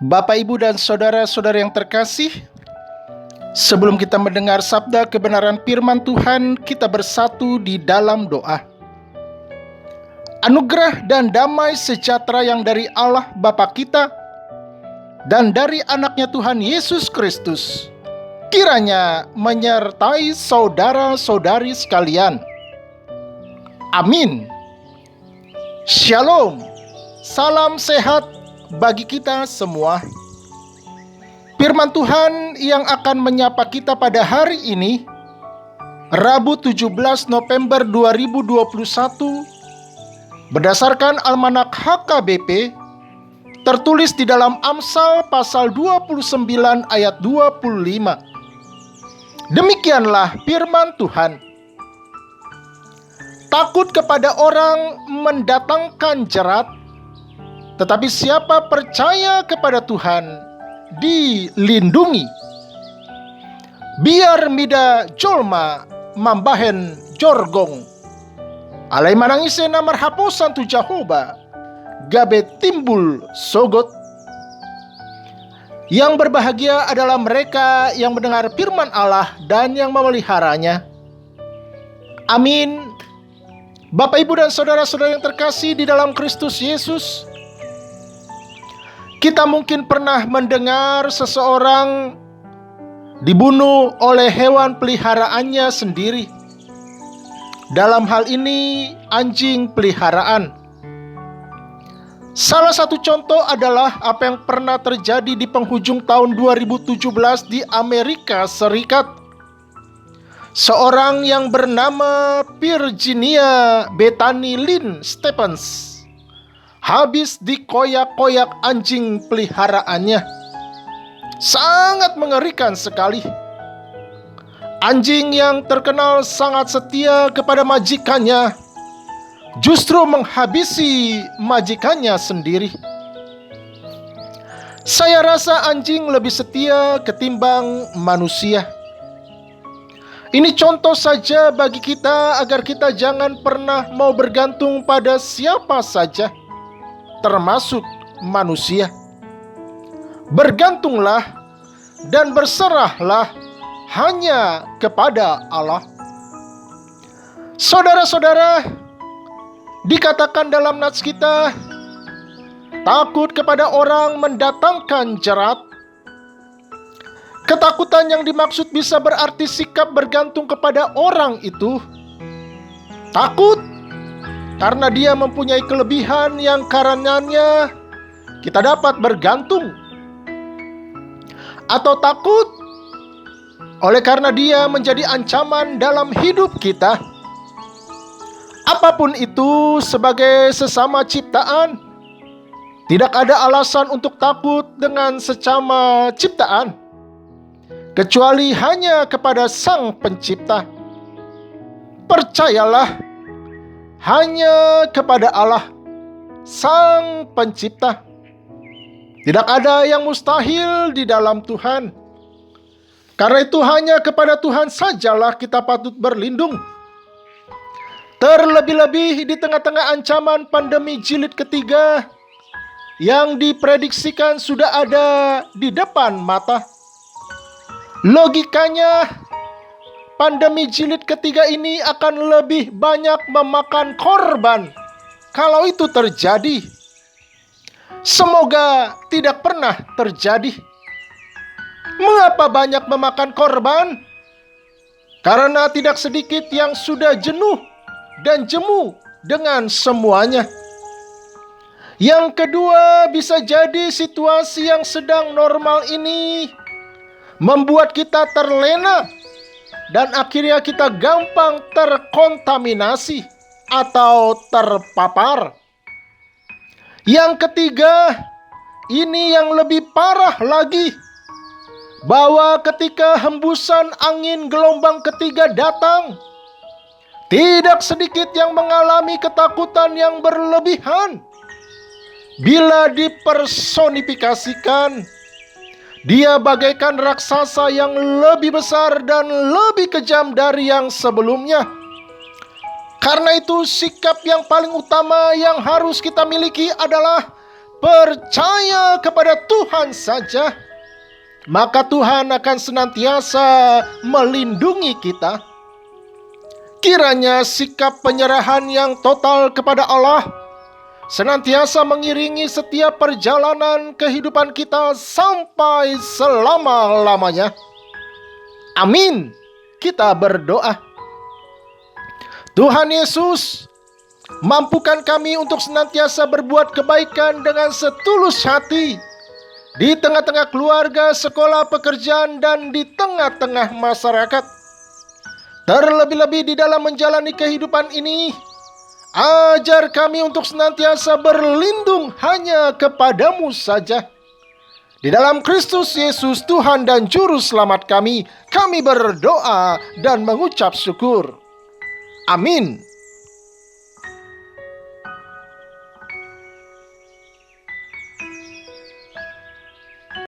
Bapak, Ibu, dan saudara-saudara yang terkasih, sebelum kita mendengar sabda kebenaran firman Tuhan, kita bersatu di dalam doa. Anugerah dan damai sejahtera yang dari Allah Bapa kita dan dari anaknya Tuhan Yesus Kristus kiranya menyertai saudara-saudari sekalian. Amin. Shalom. Salam sehat bagi kita semua. Firman Tuhan yang akan menyapa kita pada hari ini, Rabu 17 November 2021, berdasarkan Almanak HKBP, tertulis di dalam Amsal pasal 29 ayat 25. Demikianlah firman Tuhan. Takut kepada orang mendatangkan jerat, tetapi siapa percaya kepada Tuhan dilindungi. Biar mida jolma mambahen jorgong, alai manangise na marhaposan tu Jehovah, gabe timbul sogot. Yang berbahagia adalah mereka yang mendengar firman Allah dan yang memeliharanya. Amin. Bapak, Ibu, dan saudara-saudara yang terkasih di dalam Kristus Yesus, kita mungkin pernah mendengar seseorang dibunuh oleh hewan peliharaannya sendiri. Dalam hal ini, anjing peliharaan. Salah satu contoh adalah apa yang pernah terjadi di penghujung tahun 2017 di Amerika Serikat. Seorang yang bernama Virginia Bethany Lynn Stephens habis dikoyak-koyak anjing peliharaannya. Sangat mengerikan sekali. Anjing yang terkenal sangat setia kepada majikannya justru menghabisi majikannya sendiri. Saya rasa anjing lebih setia ketimbang manusia. Ini contoh saja bagi kita agar kita jangan pernah mau bergantung pada siapa saja, termasuk manusia. Bergantunglah dan berserahlah hanya kepada Allah. Saudara-saudara, dikatakan dalam nats kita, takut kepada orang mendatangkan jerat. Ketakutan yang dimaksud bisa berarti sikap bergantung kepada orang itu. Takut karena dia mempunyai kelebihan yang karenanya kita dapat bergantung. Atau takut oleh karena dia menjadi ancaman dalam hidup kita. Apapun itu, sebagai sesama ciptaan, tidak ada alasan untuk takut dengan sesama ciptaan, kecuali hanya kepada Sang Pencipta. Percayalah hanya kepada Allah, Sang Pencipta. Tidak ada yang mustahil di dalam Tuhan. Karena itu hanya kepada Tuhan sajalah kita patut berlindung. Terlebih-lebih di tengah-tengah ancaman pandemi jilid ketiga yang diprediksikan sudah ada di depan mata. Logikanya, pandemi jilid ketiga ini akan lebih banyak memakan korban kalau itu terjadi. Semoga tidak pernah terjadi. Mengapa banyak memakan korban? Karena tidak sedikit yang sudah jenuh dan jemu dengan semuanya. Yang kedua, bisa jadi situasi yang sedang normal ini membuat kita terlena dan akhirnya kita gampang terkontaminasi atau terpapar. Yang ketiga, ini yang lebih parah lagi, bahwa ketika hembusan angin gelombang ketiga datang, tidak sedikit yang mengalami ketakutan yang berlebihan. Bila dipersonifikasikan, dia bagaikan raksasa yang lebih besar dan lebih kejam dari yang sebelumnya. Karena itu sikap yang paling utama yang harus kita miliki adalah percaya kepada Tuhan saja, maka Tuhan akan senantiasa melindungi kita. Kiranya sikap penyerahan yang total kepada Allah senantiasa mengiringi setiap perjalanan kehidupan kita sampai selama-lamanya. Amin. Kita berdoa. Tuhan Yesus, mampukan kami untuk senantiasa berbuat kebaikan dengan setulus hati di tengah-tengah keluarga, sekolah, pekerjaan, dan di tengah-tengah masyarakat. Terlebih-lebih di dalam menjalani kehidupan ini, ajar kami untuk senantiasa berlindung hanya kepadamu saja. Di dalam Kristus Yesus Tuhan dan Juru Selamat kami berdoa dan mengucap syukur. Amin.